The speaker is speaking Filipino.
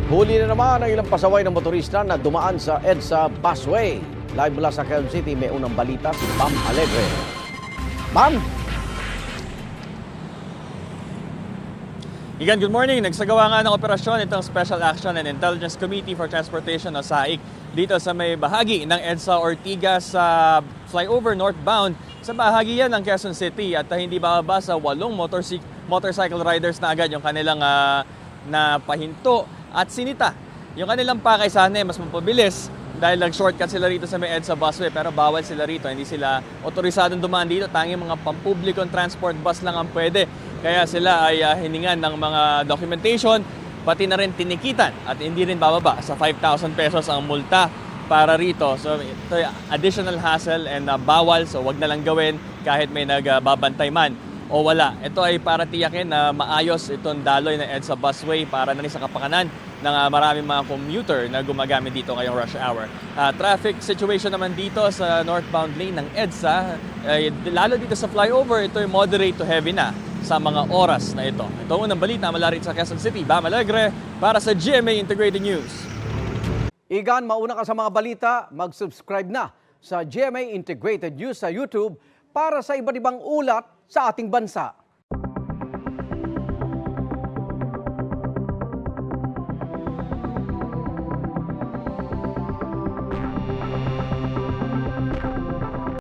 Huli na naman ang ilang pasaway ng motorista na dumaan sa EDSA busway. Live mula sa Quezon City, may unang balita si Bam Alegre. Bam! Igan, good morning. Nagsagawa nga ng operasyon itong Special Action and Intelligence Committee for Transportation o SAIC dito sa may bahagi ng EDSA Ortigas sa flyover northbound sa bahagi yan ng Quezon City at hindi bababa sa 8 motorcycle riders na agad yung kanilang napahinto at sinita. Yung kanilang pakay sana mas mapabilis dahil nag-shortcut sila rito sa may EDSA busway pero bawal sila rito. Hindi sila otorisadong dumaan dito. Tanging mga pampublikong transport bus lang ang pwede. Kaya sila ay hiningan ng mga documentation, pati na rin tinikitan at hindi rin bababa sa 5,000 pesos ang multa para rito. So ito additional hassle and bawal, so wag na lang gawin kahit may nagbabantay man o wala. Ito ay para tiyakin na maayos itong daloy ng EDSA busway para na rin sa kapakanan ng maraming mga commuter na gumagamit dito ngayong rush hour. Traffic situation naman dito sa northbound lane ng EDSA, lalo dito sa flyover, ito ay moderate to heavy na sa mga oras na ito. Ito ang unang balita mula rin sa Quezon City. Bam Alegre para sa GMA Integrated News. Igan, mauna ka sa mga balita, mag-subscribe na sa GMA Integrated News sa YouTube para sa iba't ibang ulat sa ating bansa.